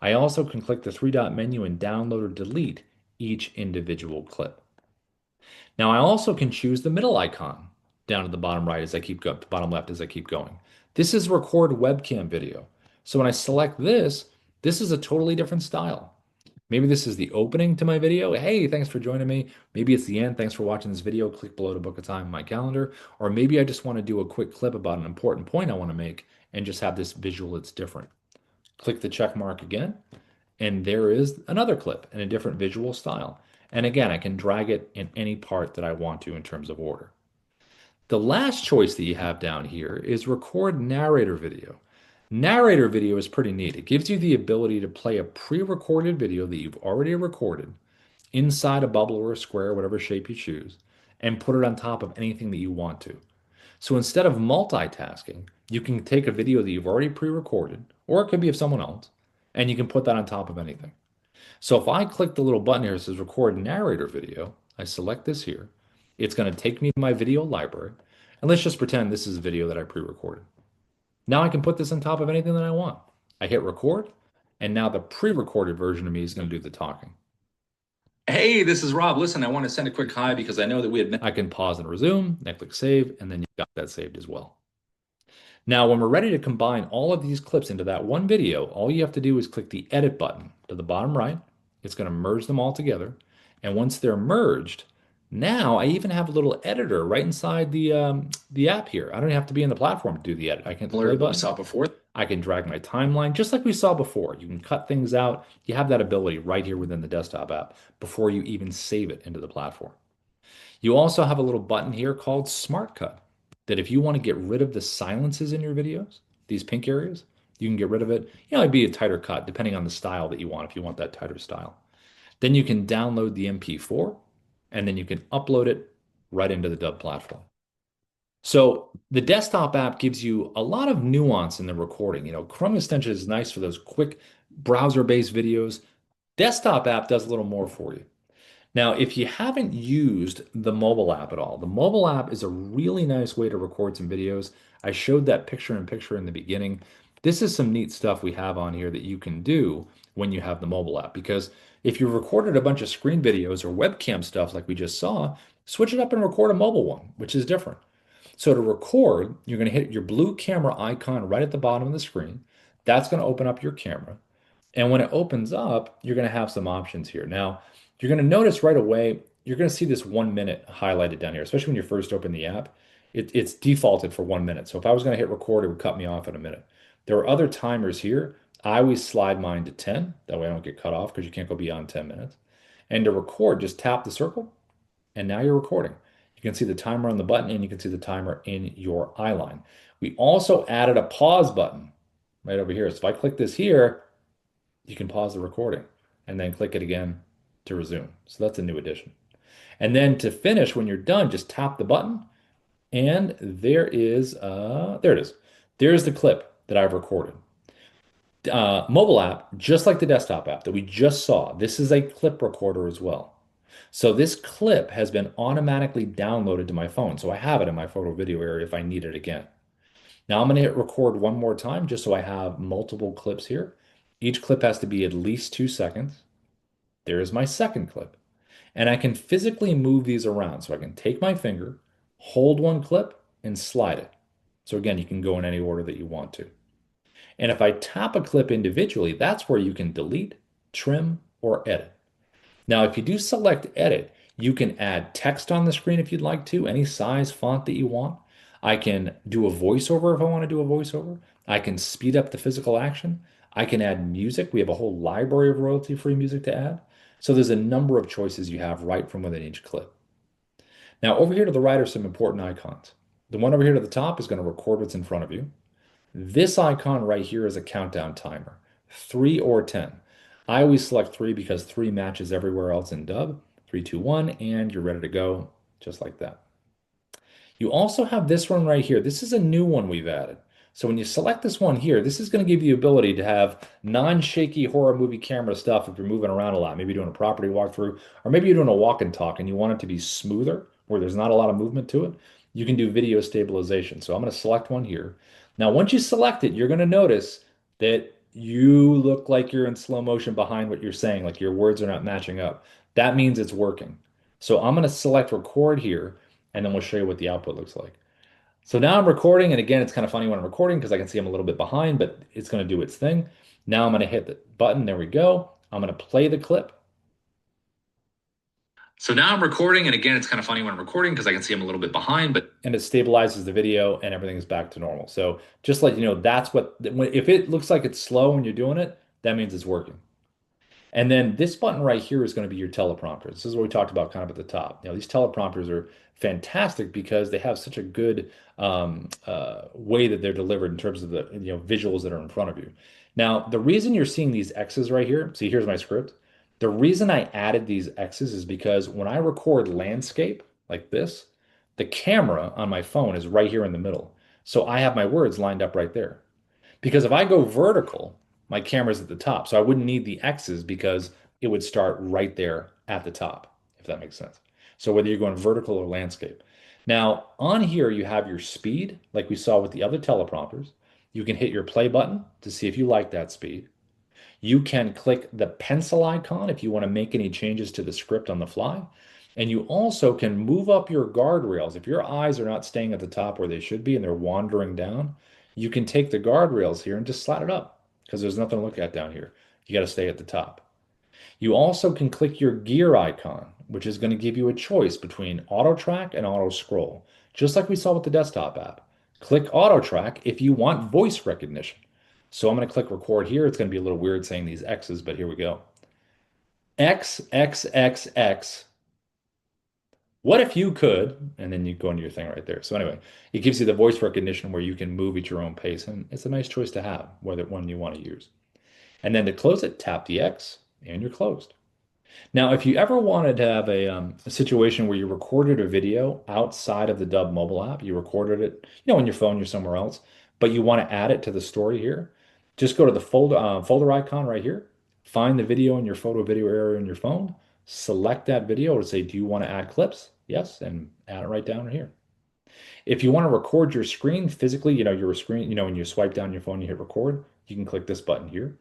A: I also can click the 3-dot menu and download or delete each individual clip. Now I also can choose the middle icon down at the bottom right as I keep going, bottom left as I keep going. This is record webcam video. So when I select this, this is a totally different style. Maybe this is the opening to my video. Hey, thanks for joining me. Maybe it's the end. Thanks for watching this video. Click below to book a time in my calendar. Or maybe I just want to do a quick clip about an important point I want to make and just have this visual that's different. Click the check mark again, and there is another clip in a different visual style. And again, I can drag it in any part that I want to in terms of order. The last choice that you have down here is record narrator video. Narrator video is pretty neat. It gives you the ability to play a pre-recorded video that you've already recorded inside a bubble or a square, whatever shape you choose, and put it on top of anything that you want to. So instead of multitasking, you can take a video that you've already pre-recorded, or it could be of someone else, and you can put that on top of anything. So if I click the little button here that says record narrator video, I select this here, it's going to take me to my video library. And let's just pretend this is a video that I pre-recorded. Now I can put this on top of anything that I want. I hit record, and now the pre-recorded version of me is going to do the talking. Hey, this is Rob. Listen, I want to send a quick hi because I know that we had. I can pause and resume, then click save, and then you've got that saved as well. Now, when we're ready to combine all of these clips into that one video, all you have to do is click the edit button to the bottom right. It's going to merge them all together. And once they're merged, now I even have a little editor right inside the app here. I don't have to be in the platform to do the edit. I can play button. Saw before. I can drag my timeline just like we saw before. You can cut things out. You have that ability right here within the desktop app before you even save it into the platform. You also have a little button here called Smart Cut that if you want to get rid of the silences in your videos, these pink areas, you can get rid of it. You know, it'd be a tighter cut depending on the style that you want, if you want that tighter style. Then you can download the MP4 and then you can upload it right into the Dubb platform. So the desktop app gives you a lot of nuance in the recording. You know, Chrome extension is nice for those quick browser-based videos. Desktop app does a little more for you. Now, if you haven't used the mobile app at all, the mobile app is a really nice way to record some videos. I showed that picture in picture in the beginning. This is some neat stuff we have on here that you can do when you have the mobile app, because if you recorded a bunch of screen videos or webcam stuff like we just saw, switch it up and record a mobile one, which is different. So to record, you're going to hit your blue camera icon right at the bottom of the screen. That's going to open up your camera. And when it opens up, you're going to have some options here. Now, you're going to notice right away, you're going to see this 1 minute highlighted down here, especially when you first open the app. It's defaulted for 1 minute. So if I was going to hit record, it would cut me off at a minute. There are other timers here. I always slide mine to 10. That way I don't get cut off because you can't go beyond 10 minutes. And to record, just tap the circle, and now you're recording. You can see the timer on the button, and you can see the timer in your eyeline. We also added a pause button right over here. So if I click this here, you can pause the recording and then click it again to resume. So that's a new addition. And then to finish, when you're done, just tap the button, and there it is. There's the clip that I've recorded. Mobile app, just like the desktop app that we just saw, this is a clip recorder as well. So this clip has been automatically downloaded to my phone. So I have it in my photo video area if I need it again. Now I'm going to hit record one more time just so I have multiple clips here. Each clip has to be at least 2 seconds. There's my second clip. And I can physically move these around. So I can take my finger, hold one clip, and slide it. So again, you can go in any order that you want to. And if I tap a clip individually, that's where you can delete, trim, or edit. Now, if you do select edit, you can add text on the screen if you'd like to, any size font that you want. I can do a voiceover if I want to do a voiceover. I can speed up the physical action. I can add music. We have a whole library of royalty-free music to add. So there's a number of choices you have right from within each clip. Now, over here to the right are some important icons. The one over here to the top is going to record what's in front of you. This icon right here is a countdown timer, 3 or 10. I always select 3 because 3 matches everywhere else in Dubb. 3, 2, 1, and you're ready to go, just like that. You also have this one right here. This is a new one we've added. So when you select this one here, this is going to give you the ability to have non-shaky horror movie camera stuff if you're moving around a lot, maybe doing a property walkthrough, or maybe you're doing a walk and talk and you want it to be smoother, where there's not a lot of movement to it. You can do video stabilization. So I'm going to select one here. Now, once you select it, you're going to notice that you look like you're in slow motion behind what you're saying, like your words are not matching up. That means it's working. So I'm going to select record here, and then we'll show you what the output looks like. So now I'm recording, and again, it's kind of funny when I'm recording because I can see I'm a little bit behind, but it's going to do its thing. Now I'm going to hit the button. There we go. I'm going to play the clip. So now I'm recording, and again, it's kind of funny when I'm recording because I can see I'm a little bit behind, but and it stabilizes the video and everything is back to normal. So just let you know, that's what, if it looks like it's slow when you're doing it, that means it's working. And then this button right here is going to be your teleprompter. This is what we talked about kind of at the top. These teleprompters are fantastic because they have such a good way that they're delivered in terms of the visuals that are in front of you. Now, the reason you're seeing these X's right here, see, here's my script. The reason I added these X's is because when I record landscape like this, the camera on my phone is right here in the middle. So I have my words lined up right there. Because if I go vertical, my camera's at the top. So I wouldn't need the X's because it would start right there at the top, if that makes sense. So whether you're going vertical or landscape. Now, on here, you have your speed, like we saw with the other teleprompters. You can hit your play button to see if you like that speed. You can click the pencil icon if you want to make any changes to the script on the fly. And you also can move up your guardrails. If your eyes are not staying at the top where they should be and they're wandering down, you can take the guardrails here and just slide it up because there's nothing to look at down here. You got to stay at the top. You also can click your gear icon, which is going to give you a choice between auto track and auto scroll, just like we saw with the desktop app. Click auto track if you want voice recognition. So I'm going to click record here. It's going to be a little weird saying these X's, but here we go. X, X, X, X. What if you could? And then you go into your thing right there. So anyway, it gives you the voice recognition where you can move at your own pace. And it's a nice choice to have, whether one you want to use. And then to close it, tap the X and you're closed. Now, if you ever wanted to have a situation where you recorded a video outside of the Dubb mobile app, you recorded it, on your phone, you're somewhere else, but you want to add it to the story here, just go to the folder icon right here, find the video in your photo video area in your phone, select that video to say, do you want to add clips? Yes, and add it right down here. If you want to record your screen physically, your screen, when you swipe down your phone, you hit record, you can click this button here.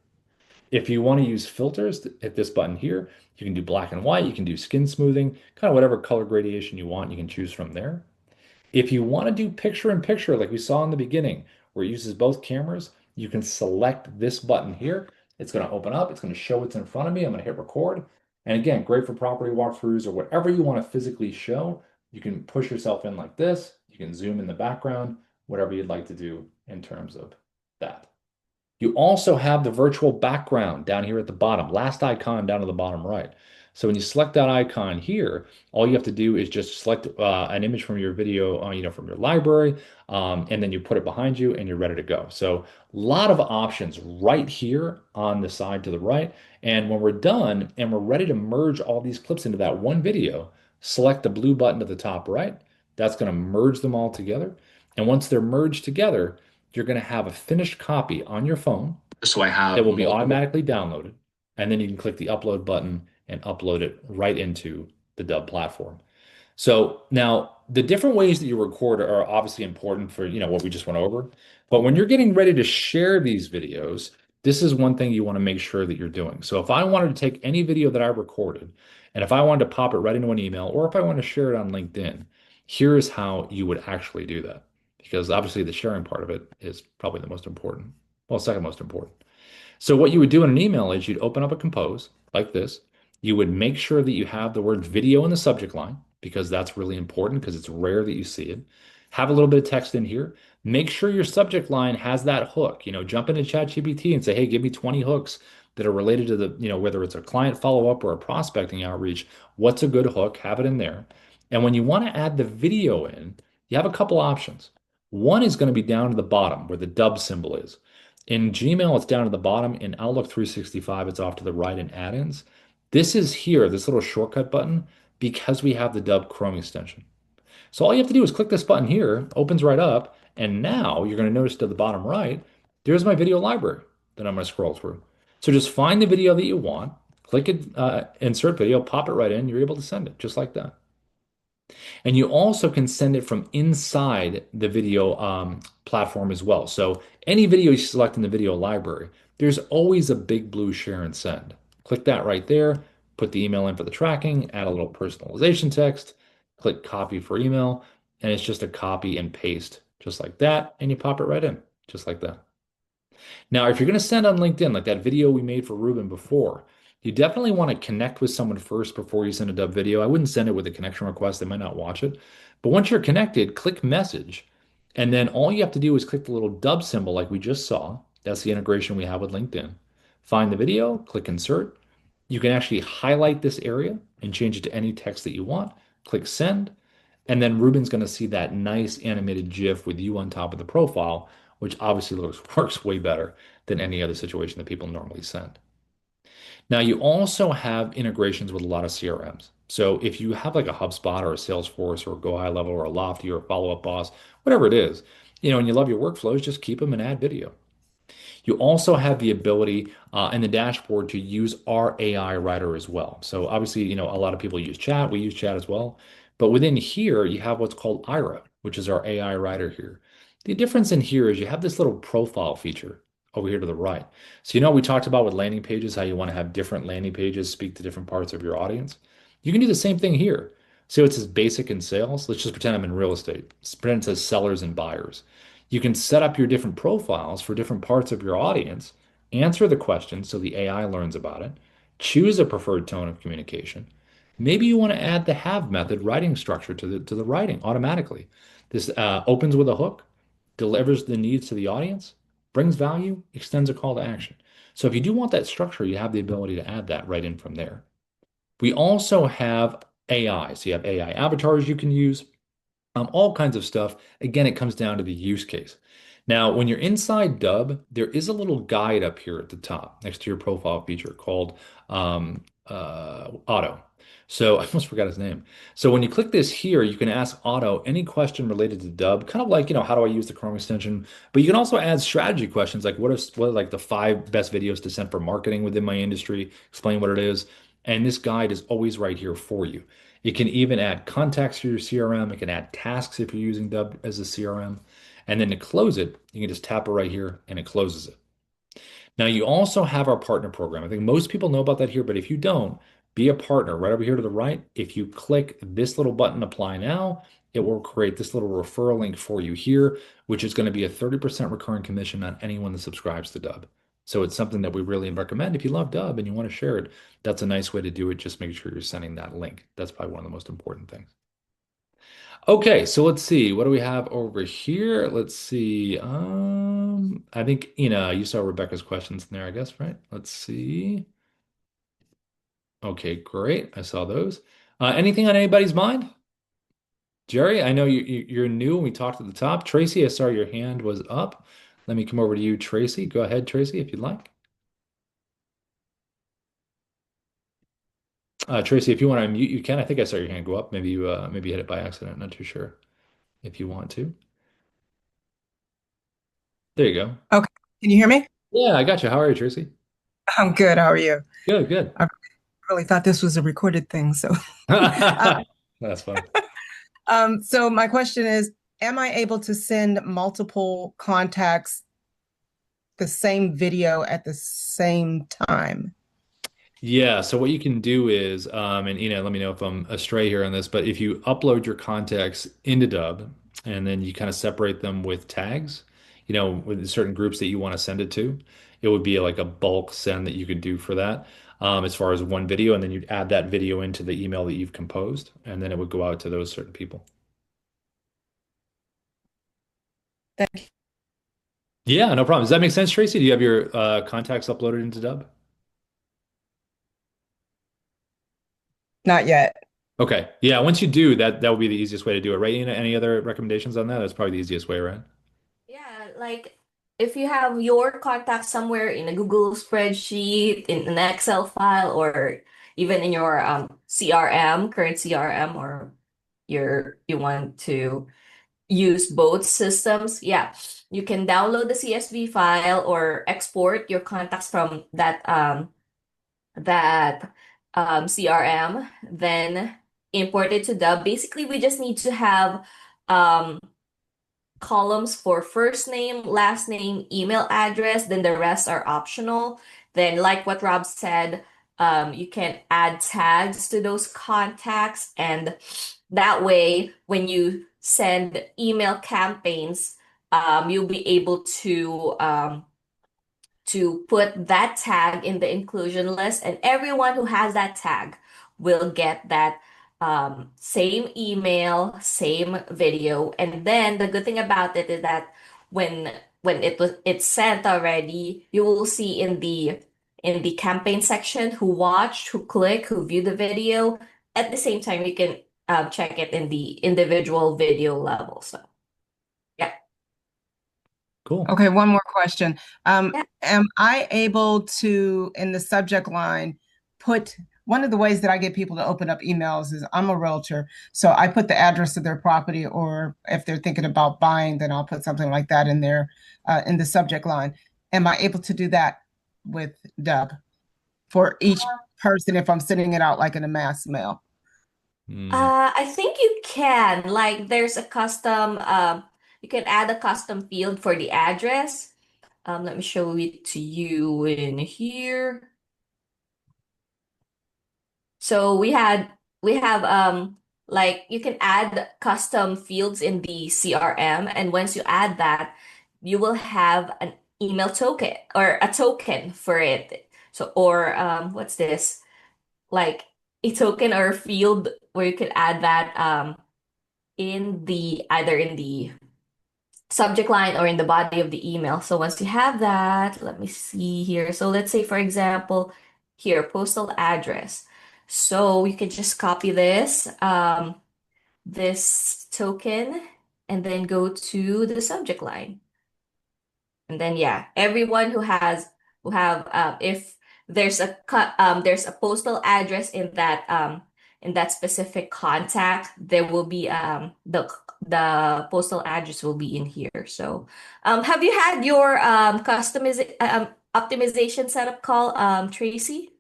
A: If you want to use filters, hit this button here. You can do black and white, you can do skin smoothing, kind of whatever color gradation you want, you can choose from there. If you want to do picture in picture, like we saw in the beginning, where it uses both cameras, you can select this button here. It's going to open up, it's going to show what's in front of me. I'm going to hit record. And again, great for property walkthroughs or whatever you want to physically show. You can push yourself in like this. You can zoom in the background, whatever you'd like to do in terms of that. You also have the virtual background down here at the bottom, last icon down to the bottom right. So when you select that icon here, all you have to do is just select an image from your video, from your library, and then you put it behind you and you're ready to go. So a lot of options right here on the side to the right. And when we're done and we're ready to merge all these clips into that one video, select the blue button to the top right. That's going to merge them all together. And once they're merged together, you're going to have a finished copy on your phone. So I have that will be automatically downloaded. And then you can click the upload button and upload it right into the Dubb platform. So now the different ways that you record are obviously important for, what we just went over. But when you're getting ready to share these videos, this is one thing you want to make sure that you're doing. So if I wanted to take any video that I recorded, and if I wanted to pop it right into an email, or if I want to share it on LinkedIn, here's how you would actually do that. Because obviously the sharing part of it is probably the most important. Well, second most important. So what you would do in an email is you'd open up a compose like this. You would make sure that you have the word video in the subject line because that's really important because it's rare that you see it. Have a little bit of text in here. Make sure your subject line has that hook. Jump into ChatGPT and say, hey, give me 20 hooks that are related to whether it's a client follow-up or a prospecting outreach. What's a good hook? Have it in there. And when you want to add the video in, you have a couple options. One is going to be down to the bottom where the Dubb symbol is. In Gmail, it's down to the bottom. In Outlook 365, it's off to the right in add-ins. This is here, this little shortcut button, because we have the Dubb Chrome extension. So all you have to do is click this button here, opens right up, and now you're going to notice to the bottom right, there's my video library that I'm going to scroll through. So just find the video that you want, click it, insert video, pop it right in, you're able to send it just like that. And you also can send it from inside the video platform as well. So any video you select in the video library, there's always a big blue share and send. Click that right there, put the email in for the tracking, add a little personalization text, click copy for email, and it's just a copy and paste just like that, and you pop it right in just like that. Now, if you're going to send on LinkedIn, like that video we made for Ruben before, you definitely want to connect with someone first before you send a Dubb video. I wouldn't send it with a connection request. They might not watch it. But once you're connected, click message. And then all you have to do is click the little Dubb symbol like we just saw. That's the integration we have with LinkedIn. Find the video, click insert. You can actually highlight this area and change it to any text that you want. Click send. And then Ruben's going to see that nice animated GIF with you on top of the profile, which obviously works way better than any other situation that people normally send. Now, you also have integrations with a lot of CRMs. So if you have like a HubSpot or a Salesforce or a Go High Level or a Lofty or a Follow Up Boss, whatever it is, and you love your workflows, just keep them and add video. You also have the ability in the dashboard to use our AI writer as well. So obviously, a lot of people use chat. We use chat as well. But within here, you have what's called Ira, which is our AI writer here. The difference in here is you have this little profile feature over here to the right. So we talked about with landing pages, how you want to have different landing pages speak to different parts of your audience. You can do the same thing here. So it says basic in sales. Let's just pretend I'm in real estate. Let's pretend it says sellers and buyers. You can set up your different profiles for different parts of your audience, answer the questions so the AI learns about it, choose a preferred tone of communication. Maybe you want to add the have method writing structure to the writing automatically. This opens with a hook, delivers the needs to the audience, brings value, extends a call to action. So if you do want that structure, you have the ability to add that right in from there. We also have AI. So you have AI avatars you can use, all kinds of stuff. Again, it comes down to the use case. Now, when you're inside Dubb, there is a little guide up here at the top next to your profile feature called Auto. So I almost forgot his name. So when you click this here, you can ask Auto any question related to Dubb, kind of like, how do I use the Chrome extension? But you can also add strategy questions like what are like the 5 best videos to send for marketing within my industry, explain what it is. And this guide is always right here for you. It can even add contacts to your CRM. It can add tasks if you're using Dubb as a CRM. And then to close it, you can just tap it right here and it closes it. Now, you also have our partner program. I think most people know about that here, but if you don't, be a partner right over here to the right. If you click this little button, apply now, it will create this little referral link for you here, which is going to be a 30% recurring commission on anyone that subscribes to Dubb. So it's something that we really recommend. If you love Dubb and you want to share it, that's a nice way to do it. Just make sure you're sending that link. That's probably one of the most important things. Okay, so let's see. What do we have over here? Let's see. I think, you saw Rebecca's questions in there, I guess, right? Let's see. Okay, great. I saw those. Anything on anybody's mind? Jerry, I know you're new and we talked at the top. Tracy, I saw your hand was up. Let me come over to you, Tracy. Go ahead, Tracy, if you'd like. Tracy, if you want to unmute, you can. I think I saw your hand go up. Maybe you hit it by accident. Not too sure if you want to. There you go.
D: Okay. Can you hear me?
A: Yeah, I got you. How are you, Tracy?
D: I'm good. How are you?
A: Good, good.
D: I really thought this was a recorded thing. So, uh,
A: That's fun.
D: so my question is, am I able to send multiple contacts the same video at the same time?
A: Yeah, so what you can do is, and let me know if I'm astray here on this, but if you upload your contacts into Dubb and then you kind of separate them with tags, with certain groups that you want to send it to, it would be like a bulk send that you could do for that, as far as one video, and then you'd add that video into the email that you've composed, and then it would go out to those certain people.
D: Thank you.
A: Yeah, no problem. Does that make sense, Tracy? Do you have your contacts uploaded into Dubb?
D: Not yet.
A: Okay. Yeah, once you do, that would be the easiest way to do it, right? Any other recommendations on that? That's probably the easiest way, right?
E: Yeah, like if you have your contact somewhere in a Google spreadsheet, in an Excel file, or even in your CRM, current CRM, or you want to use both systems, yeah, you can download the CSV file or export your contacts from that CRM, then import it to Dubb. Basically, we just need to have um columns for first name, last name, email address, then the rest are optional. Then, like what Rob said, You can add tags to those contacts, and that way, when you send email campaigns, you'll be able to put that tag in the inclusion list, and everyone who has that tag will get that same email, same video. And then the good thing about it is that when it's sent already, you will see in the campaign section who watched, who clicked, who viewed the video. At the same time, you can check it in the individual video level. So yeah,
A: Cool.
D: Okay, one more question.
E: yeah.
D: Am I able to, in the subject line, put one of the ways that I get people to open up emails is I'm a realtor. So I put the address of their property, or if they're thinking about buying, then I'll put something like that in there in the subject line. Am I able to do that with Dubb for each person if I'm sending it out like in a mass mail?
A: Hmm.
E: I think you can. Like, there's a custom, you can add a custom field for the address. Let me show it to you in here. So we have like you can add custom fields in the CRM, and once you add that, you will have an email token or a token for it. So or what's this? Like a token or a field where you could add that in the either in the subject line or in the body of the email. So once you have that, let me see here. So let's say, for example, here, postal address. So you can just copy this token, and then go to the subject line. And then yeah, everyone who have if there's a postal address in that specific contact, there will be the postal address will be in here. So have you had your optimization setup call, Tracy?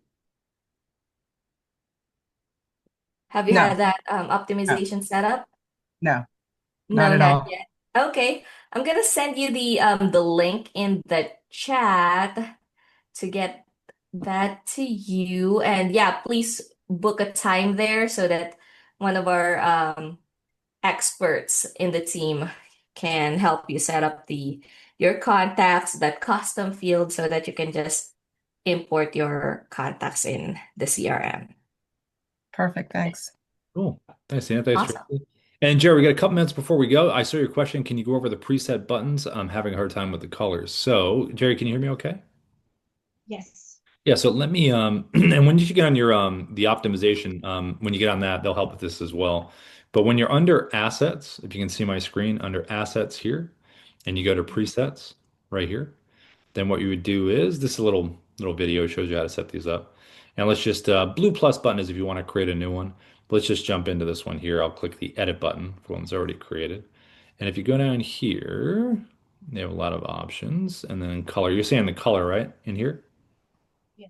E: Have you
D: No,
E: had that
D: no,
E: optimization setup?
D: no, not
E: No,
D: at
E: not
D: all.
E: yet. Okay. I'm gonna send you the link in the chat to get that to you. And yeah, please book a time there so that one of our experts in the team can help you set up the your contacts, that custom field, so that you can just import your contacts in the CRM.
D: Perfect, thanks.
A: Cool. Thanks, Dan. Thanks,
E: Awesome.
A: Tracy. And Jerry, we got a couple minutes before we go. I saw your question. Can you go over the preset buttons? I'm having a hard time with the colors. So, Jerry, can you hear me okay?
B: Yes.
A: Yeah, so let me and when you get on your the optimization, when you get on that, they'll help with this as well. But when you're under assets, if you can see my screen under assets here, and you go to presets right here, then what you would do is this little video shows you how to set these up. And let's just blue plus button is if you want to create a new one. But let's just jump into this one here. I'll click the edit button for one that's already created. And if you go down here, they have a lot of options. And then color, you're seeing the color, right? In here?
B: Yeah.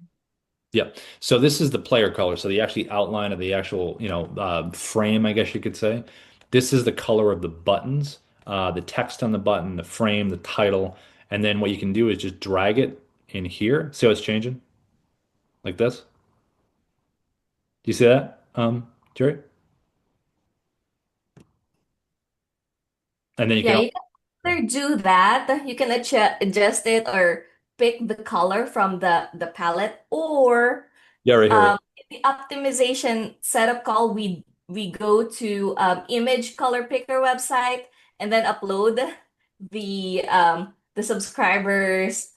A: Yep. So this is the player color. So the actual outline of the actual, frame, I guess you could say. This is the color of the buttons, the text on the button, the frame, the title. And then what you can do is just drag it in here. See how it's changing? Like this? Do you see that, Jerry? And then you
E: Yeah,
A: can,
E: you either do that, you can adjust it or pick the color from the palette, or
A: yeah, right here.
E: the optimization setup call, we go to image color picker website and then upload the subscribers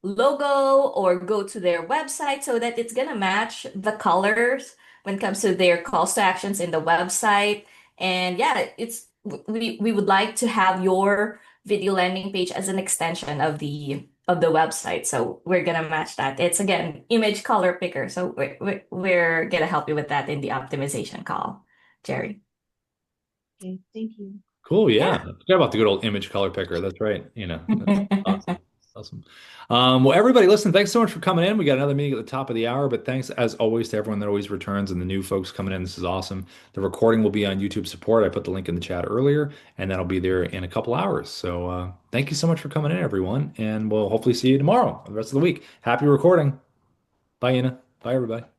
E: logo, or go to their website so that it's gonna match the colors when it comes to their calls to actions in the website. And yeah, we would like to have your video landing page as an extension of the website. So we're gonna match that. It's again image color picker. So we're gonna help you with that in the optimization call, Jerry.
B: Okay, thank you.
A: Cool, yeah.
E: Yeah.
A: I forgot about the good old image color picker. That's right. That's awesome. Awesome. Well, everybody, listen, thanks so much for coming in. We got another meeting at the top of the hour, but thanks as always to everyone that always returns and the new folks coming in. This is awesome. The recording will be on YouTube support. I put the link in the chat earlier, and that'll be there in a couple hours. So thank you so much for coming in, everyone, and we'll hopefully see you tomorrow, the rest of the week. Happy recording. Bye, Ina. Bye, everybody.